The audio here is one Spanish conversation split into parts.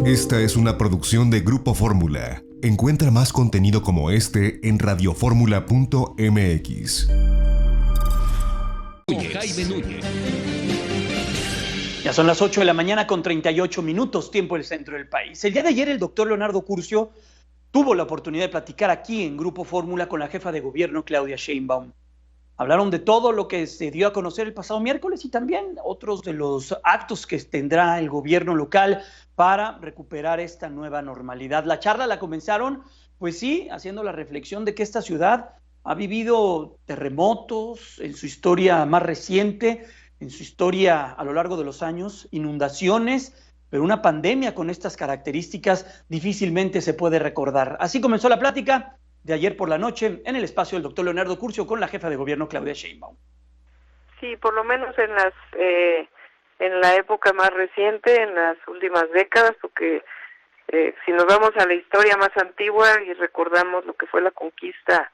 Esta es una producción de Grupo Fórmula. Encuentra más contenido como este en radioformula.mx. Jaime Núñez. Ya son las 8 de la mañana con 38 minutos, tiempo del centro del país. El día de ayer el doctor Leonardo Curcio tuvo la oportunidad de platicar aquí en Grupo Fórmula con la jefa de gobierno Claudia Sheinbaum. Hablaron de todo lo que se dio a conocer el pasado miércoles y también otros de los actos que tendrá el gobierno local para recuperar esta nueva normalidad. La charla la comenzaron, pues sí, haciendo la reflexión de que esta ciudad ha vivido terremotos en su historia más reciente, en su historia a lo largo de los años, inundaciones, pero una pandemia con estas características difícilmente se puede recordar. Así comenzó la plática de ayer por la noche en el espacio del doctor Leonardo Curcio con la jefa de gobierno Claudia Sheinbaum. Sí, por lo menos en la época más reciente, en las últimas décadas, porque si nos vamos a la historia más antigua y recordamos lo que fue la conquista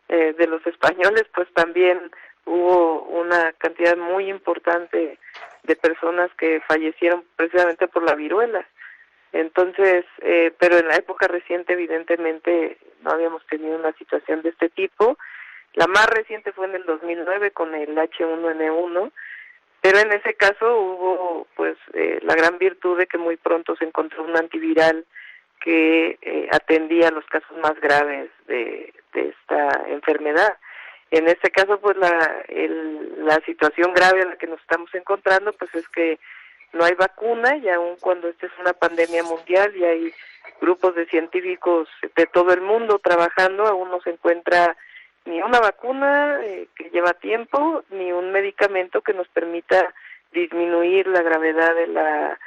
de los españoles, pues también hubo una cantidad muy importante de personas que fallecieron precisamente por la viruela. Entonces, pero en la época reciente evidentemente no habíamos tenido una situación de este tipo. La más reciente fue en el 2009 con el H1N1, pero en ese caso hubo pues la gran virtud de que muy pronto se encontró un antiviral que atendía los casos más graves de esta enfermedad. En este caso, pues la situación grave a la que nos estamos encontrando, pues es que no hay vacuna, y aun cuando esta es una pandemia mundial y hay grupos de científicos de todo el mundo trabajando, aún no se encuentra ni una vacuna que lleva tiempo, ni un medicamento que nos permita disminuir la gravedad de la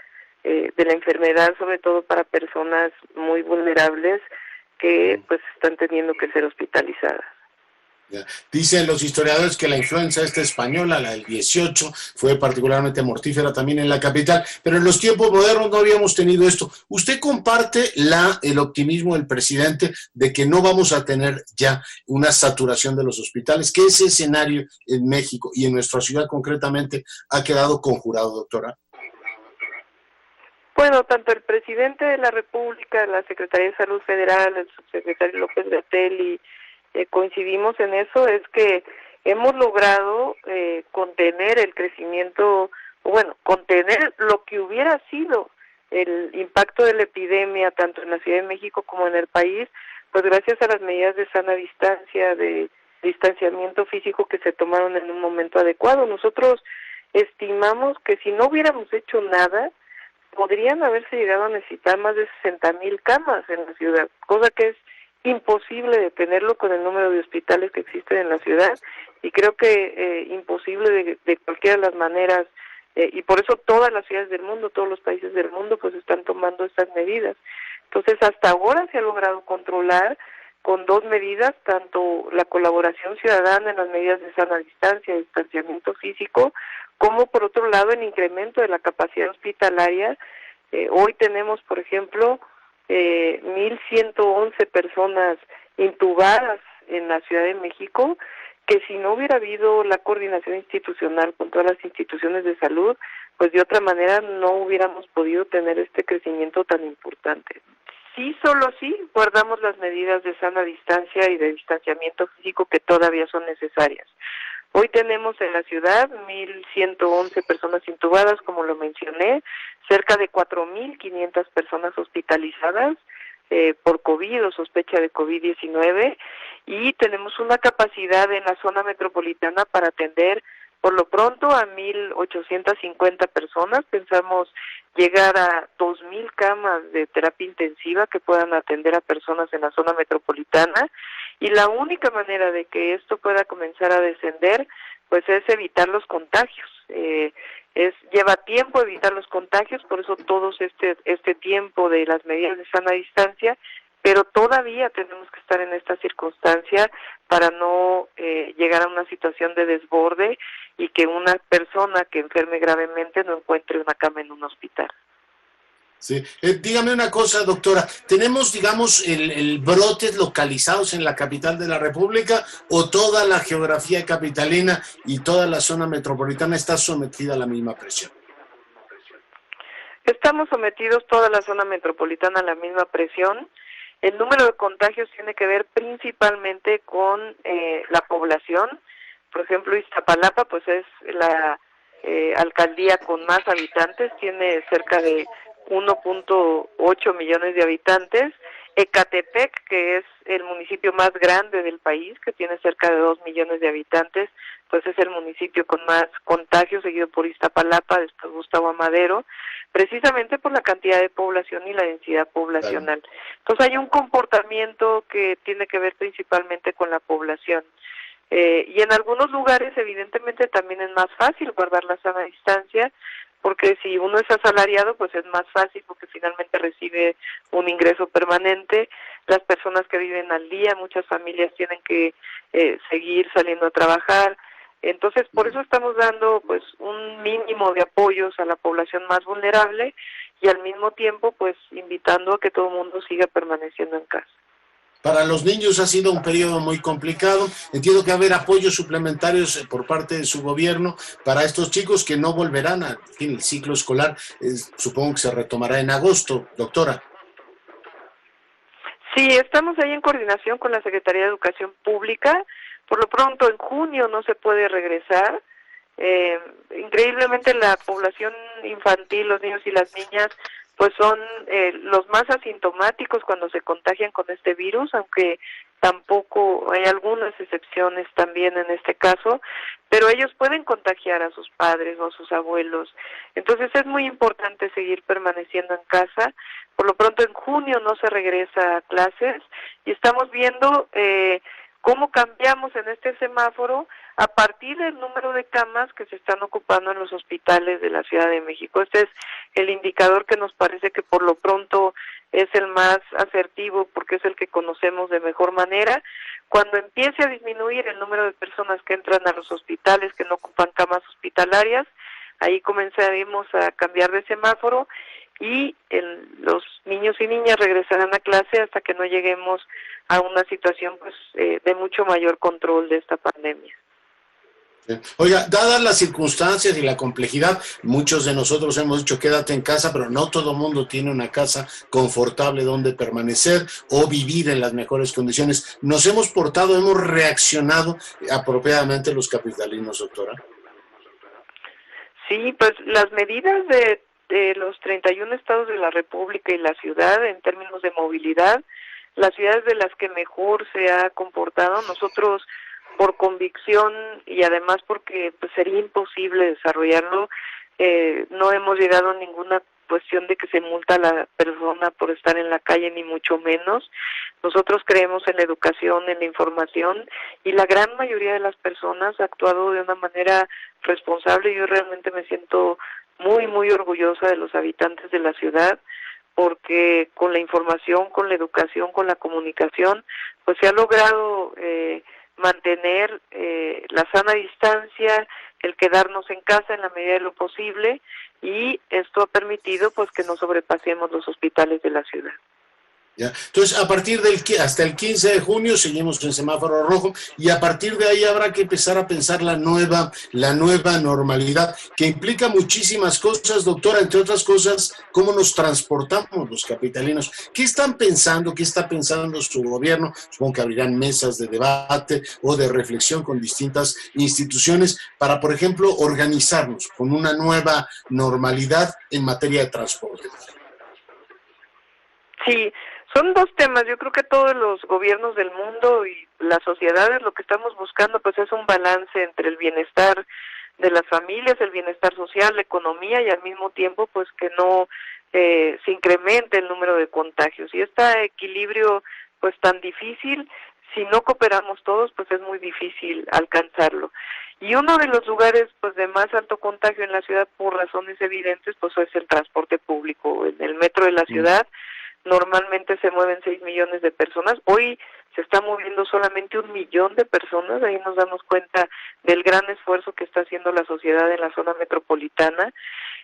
enfermedad, sobre todo para personas muy vulnerables que pues están teniendo que ser hospitalizadas. Dicen los historiadores que la influenza esta española, la del 18, fue particularmente mortífera también en la capital, pero en los tiempos modernos no habíamos tenido esto. ¿Usted comparte el optimismo del presidente de que no vamos a tener ya una saturación de los hospitales? ¿Que ese escenario en México y en nuestra ciudad concretamente ha quedado conjurado, doctora? Bueno, tanto el presidente de la República, la Secretaría de Salud Federal, el subsecretario López-Gatell y coincidimos en eso, es que hemos logrado contener el crecimiento, contener lo que hubiera sido el impacto de la epidemia tanto en la Ciudad de México como en el país, pues gracias a las medidas de sana distancia, de distanciamiento físico que se tomaron en un momento adecuado. Nosotros estimamos que si no hubiéramos hecho nada, podrían haberse llegado a necesitar más de 60,000 camas en la ciudad, cosa que es imposible de tenerlo con el número de hospitales que existen en la ciudad, y creo que imposible de cualquiera de las maneras, y por eso todas las ciudades del mundo, todos los países del mundo pues están tomando estas medidas. Entonces hasta ahora se ha logrado controlar con dos medidas, tanto la colaboración ciudadana en las medidas de sana distancia, distanciamiento físico, como por otro lado el incremento de la capacidad hospitalaria. Hoy tenemos, por ejemplo, 1,111 personas intubadas en la Ciudad de México, que si no hubiera habido la coordinación institucional con todas las instituciones de salud, pues de otra manera no hubiéramos podido tener este crecimiento tan importante. Sí, solo sí guardamos las medidas de sana distancia y de distanciamiento físico que todavía son necesarias. Hoy tenemos en la ciudad 1,111 personas intubadas, como lo mencioné, cerca de 4,500 personas hospitalizadas por COVID o sospecha de COVID-19, y tenemos una capacidad en la zona metropolitana para atender por lo pronto a 1,850 personas. Pensamos llegar a 2,000 camas de terapia intensiva que puedan atender a personas en la zona metropolitana, y la única manera de que esto pueda comenzar a descender pues es evitar los contagios. Lleva tiempo evitar los contagios, por eso todo este tiempo de las medidas de sana distancia, pero todavía tenemos que estar en esta circunstancia para no llegar a una situación de desborde y que una persona que enferme gravemente no encuentre una cama en un hospital. Sí. Dígame una cosa, doctora, ¿tenemos, digamos, el brotes localizados en la capital de la República, o toda la geografía capitalina y toda la zona metropolitana está sometida a la misma presión? Estamos sometidos toda la zona metropolitana a la misma presión. El número de contagios tiene que ver principalmente con la población. Por ejemplo, Iztapalapa pues es la alcaldía con más habitantes, tiene cerca de 1.8 millones de habitantes. Ecatepec, que es el municipio más grande del país, que tiene cerca de 2 millones de habitantes, pues es el municipio con más contagios, seguido por Iztapalapa, después Gustavo Amadero, precisamente por la cantidad de población y la densidad poblacional. Entonces hay un comportamiento que tiene que ver principalmente con la población. Y en algunos lugares evidentemente también es más fácil guardar la sana distancia, porque si uno es asalariado pues es más fácil porque finalmente recibe un ingreso permanente. Las personas que viven al día, muchas familias tienen que seguir saliendo a trabajar. Entonces por eso estamos dando pues un mínimo de apoyos a la población más vulnerable y al mismo tiempo pues invitando a que todo el mundo siga permaneciendo en casa. Para los niños ha sido un periodo muy complicado. Entiendo que va a haber apoyos suplementarios por parte de su gobierno para estos chicos que no volverán al fin el ciclo escolar. Supongo que se retomará en agosto, doctora. Sí, estamos ahí en coordinación con la Secretaría de Educación Pública. Por lo pronto, en junio no se puede regresar. Increíblemente la población infantil, los niños y las niñas, pues son los más asintomáticos cuando se contagian con este virus, aunque tampoco hay algunas excepciones también en este caso, pero ellos pueden contagiar a sus padres o a sus abuelos. Entonces es muy importante seguir permaneciendo en casa. Por lo pronto en junio no se regresa a clases y estamos viendo cómo cambiamos en este semáforo a partir del número de camas que se están ocupando en los hospitales de la Ciudad de México. Este es el indicador que nos parece que por lo pronto es el más asertivo porque es el que conocemos de mejor manera. Cuando empiece a disminuir el número de personas que entran a los hospitales, que no ocupan camas hospitalarias, ahí comenzaremos a cambiar de semáforo y los niños y niñas regresarán a clase hasta que no lleguemos a una situación pues de mucho mayor control de esta pandemia. Oiga, dadas las circunstancias y la complejidad, muchos de nosotros hemos dicho quédate en casa, pero no todo el mundo tiene una casa confortable donde permanecer o vivir en las mejores condiciones. ¿Nos hemos portado, hemos reaccionado apropiadamente los capitalinos, doctora? Sí, pues las medidas de los 31 estados de la República y la ciudad en términos de movilidad, las ciudades de las que mejor se ha comportado, nosotros por convicción y además porque pues sería imposible desarrollarlo, no hemos llegado a ninguna cuestión de que se multa a la persona por estar en la calle, ni mucho menos. Nosotros creemos en la educación, en la información, y la gran mayoría de las personas ha actuado de una manera responsable. Yo realmente me siento muy, muy orgullosa de los habitantes de la ciudad, porque con la información, con la educación, con la comunicación, pues se ha logrado mantener la sana distancia, el quedarnos en casa en la medida de lo posible, y esto ha permitido pues que no sobrepasemos los hospitales de la ciudad. ¿Ya? Entonces, a partir hasta el 15 de junio seguimos en semáforo rojo y a partir de ahí habrá que empezar a pensar la nueva normalidad, que implica muchísimas cosas, doctora, entre otras cosas, cómo nos transportamos los capitalinos. ¿Qué están pensando? ¿Qué está pensando su gobierno? Supongo que abrirán mesas de debate o de reflexión con distintas instituciones para, por ejemplo, organizarnos con una nueva normalidad en materia de transporte. Sí, son dos temas. Yo creo que todos los gobiernos del mundo y las sociedades lo que estamos buscando pues es un balance entre el bienestar de las familias, el bienestar social, la economía y al mismo tiempo pues que no se incremente el número de contagios. Y este equilibrio pues tan difícil, si no cooperamos todos pues es muy difícil alcanzarlo. Y uno de los lugares pues de más alto contagio en la ciudad por razones evidentes pues es el transporte público. En el metro de la ciudad normalmente se mueven 6 millones de personas. Hoy se está moviendo solamente 1 millón de personas. Ahí nos damos cuenta del gran esfuerzo que está haciendo la sociedad en la zona metropolitana.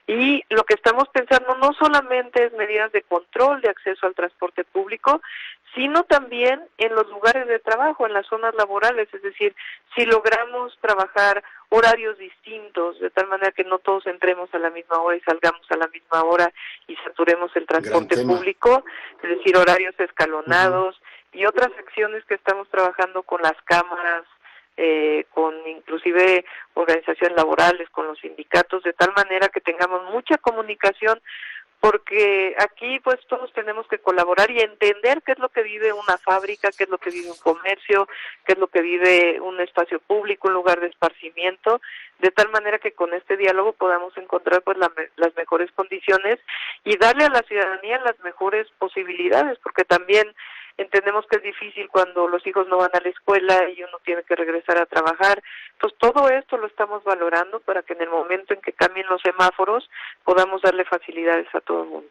Y lo que estamos pensando no solamente es medidas de control de acceso al transporte público, sino también en los lugares de trabajo, en las zonas laborales, es decir, si logramos trabajar horarios distintos, de tal manera que no todos entremos a la misma hora y salgamos a la misma hora y saturemos el transporte público, es decir, horarios escalonados y otras acciones que estamos trabajando con las cámaras, con inclusive organizaciones laborales, con los sindicatos, de tal manera que tengamos mucha comunicación, porque aquí pues todos tenemos que colaborar y entender qué es lo que vive una fábrica, qué es lo que vive un comercio, qué es lo que vive un espacio público, un lugar de esparcimiento, de tal manera que con este diálogo podamos encontrar pues las mejores condiciones y darle a la ciudadanía las mejores posibilidades, porque también entendemos que es difícil cuando los hijos no van a la escuela y uno tiene que regresar a trabajar. Entonces todo esto lo estamos valorando para que en el momento en que cambien los semáforos podamos darle facilidades a todo el mundo.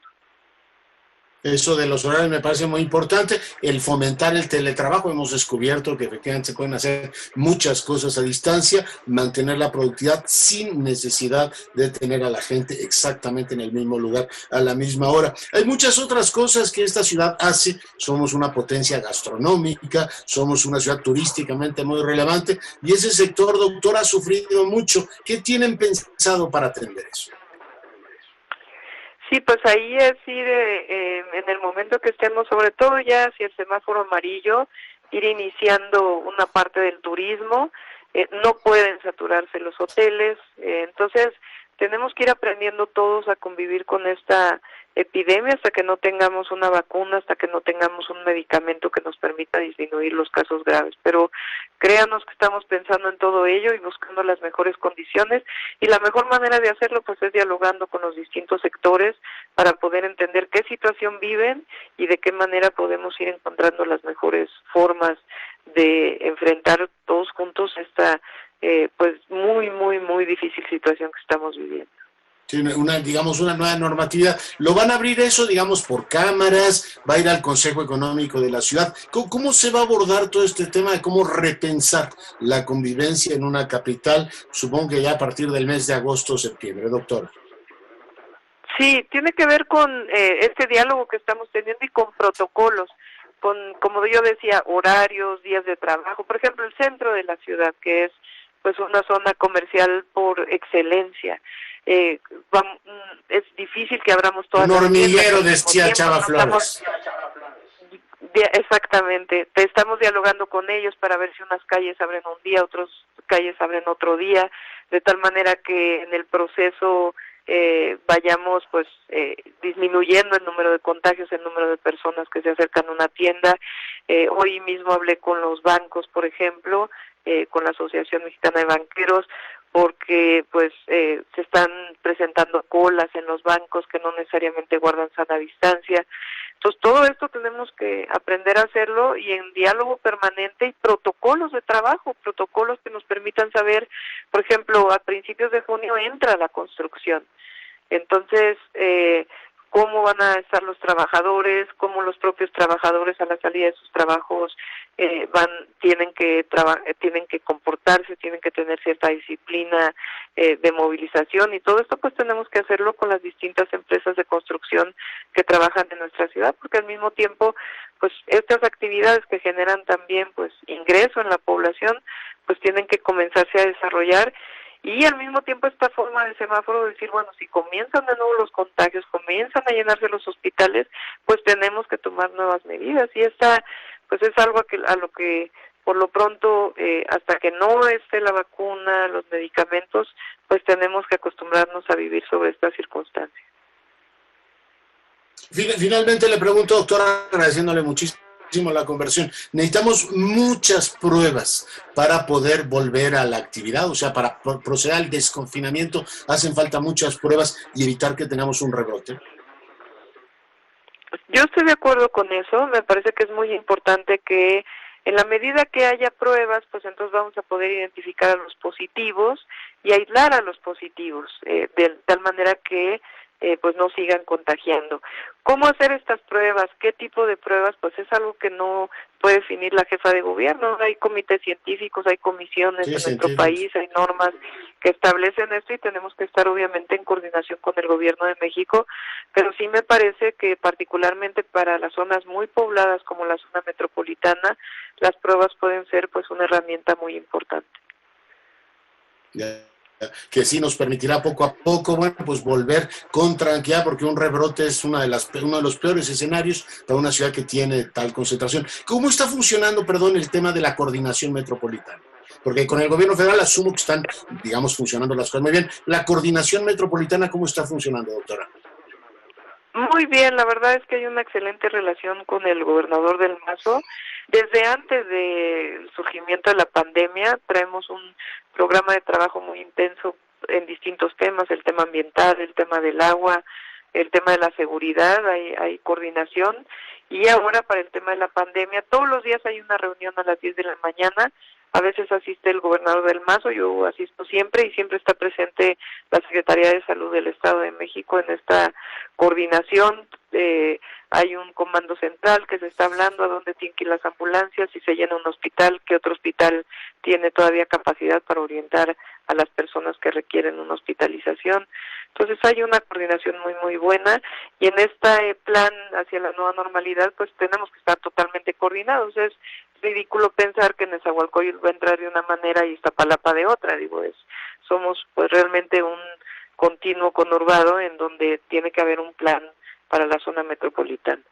Eso de los horarios me parece muy importante. El fomentar el teletrabajo, hemos descubierto que efectivamente se pueden hacer muchas cosas a distancia, mantener la productividad sin necesidad de tener a la gente exactamente en el mismo lugar a la misma hora. Hay muchas otras cosas que esta ciudad hace. Somos una potencia gastronómica, somos una ciudad turísticamente muy relevante y ese sector, doctor, ha sufrido mucho. ¿Qué tienen pensado para atender eso? Sí, pues ahí es ir en el momento que estemos, sobre todo ya hacia el semáforo amarillo, ir iniciando una parte del turismo. No pueden saturarse los hoteles, entonces tenemos que ir aprendiendo todos a convivir con esta epidemia hasta que no tengamos una vacuna, hasta que no tengamos un medicamento que nos permita disminuir los casos graves. Pero créanos que estamos pensando en todo ello y buscando las mejores condiciones, y la mejor manera de hacerlo pues es dialogando con los distintos sectores para poder entender qué situación viven y de qué manera podemos ir encontrando las mejores formas de enfrentar todos juntos esta pues muy difícil situación que estamos viviendo. Digamos, una nueva normatividad. ¿Lo van a abrir eso, digamos, por cámaras? ¿Va a ir al Consejo Económico de la ciudad? ¿Cómo se va a abordar todo este tema de cómo repensar la convivencia en una capital? Supongo que ya a partir del mes de agosto o septiembre, doctora. Sí, tiene que ver con este diálogo que estamos teniendo y con protocolos, con, como yo decía, horarios, días de trabajo. Por ejemplo, el centro de la ciudad, que es pues una zona comercial por excelencia. Es difícil que abramos todas las tiendas. Un hormiguero, decía Chava Flores. Exactamente. Estamos dialogando con ellos para ver si unas calles abren un día, otras calles abren otro día, de tal manera que en el proceso vayamos pues disminuyendo el número de contagios, el número de personas que se acercan a una tienda. Hoy mismo hablé con los bancos, por ejemplo, con la Asociación Mexicana de Banqueros, porque pues se están presentando colas en los bancos que no necesariamente guardan sana distancia. Entonces todo esto tenemos que aprender a hacerlo y en diálogo permanente y protocolos de trabajo, protocolos que nos permitan saber, por ejemplo, a principios de junio entra la construcción. Entonces, cómo van a estar los cómo los propios trabajadores a la salida de sus trabajos tienen que comportarse, tienen que tener cierta disciplina de movilización, y todo esto pues tenemos que hacerlo con las distintas empresas de construcción que trabajan en nuestra ciudad, porque al mismo tiempo pues estas actividades que generan también pues ingreso en la población pues tienen que comenzarse a desarrollar. Y al mismo tiempo esta forma de semáforo de decir, bueno, si comienzan de nuevo los contagios, comienzan a llenarse los hospitales, pues tenemos que tomar nuevas medidas. Y esta pues es algo a lo que por lo pronto, hasta que no esté la vacuna, los medicamentos, pues tenemos que acostumbrarnos a vivir sobre estas circunstancias. Finalmente le pregunto, doctora, agradeciéndole muchísimo la conversión. Necesitamos muchas pruebas para poder volver a la actividad, o sea, para proceder al desconfinamiento hacen falta muchas pruebas y evitar que tengamos un rebrote. Yo estoy de acuerdo con eso. Me parece que es muy importante que en la medida que haya pruebas, pues entonces vamos a poder identificar a los positivos y aislar a los positivos, de tal manera que pues no sigan contagiando. ¿Cómo hacer estas pruebas? ¿Qué tipo de pruebas? Pues es algo que no puede definir la jefa de gobierno. Hay comités científicos, hay comisiones en nuestro país, hay normas que establecen esto y tenemos que estar obviamente en coordinación con el gobierno de México, pero sí me parece que particularmente para las zonas muy pobladas como la zona metropolitana, las pruebas pueden ser pues una herramienta muy importante. Que sí nos permitirá poco a poco, bueno, pues volver con tranquilidad, porque un rebrote es uno de los peores escenarios para una ciudad que tiene tal concentración. ¿Cómo está funcionando, el tema de la coordinación metropolitana? Porque con el gobierno federal asumo que están, digamos, funcionando las cosas muy bien. La coordinación metropolitana, ¿cómo está funcionando, doctora? Muy bien, la verdad es que hay una excelente relación con el gobernador del Mazo. Desde antes del surgimiento de la pandemia traemos un programa de trabajo muy intenso en distintos temas, el tema ambiental, el tema del agua, el tema de la seguridad, hay coordinación, y ahora para el tema de la pandemia, todos los días hay una reunión a las 10 de la mañana, a veces asiste el gobernador del Mazo, yo asisto siempre y siempre está presente la Secretaría de Salud del Estado de México en esta coordinación. Hay un comando central que se está hablando a dónde tienen que ir las ambulancias, si se llena un hospital, qué otro hospital tiene todavía capacidad para orientar a las personas que requieren una hospitalización. Entonces hay una coordinación muy buena, y en este plan hacia la nueva normalidad pues tenemos que estar totalmente coordinados. Es ridículo pensar que Nezahualcóyotl va a entrar de una manera y Iztapalapa de otra. Somos pues realmente un continuo conurbado en donde tiene que haber un plan para la zona metropolitana.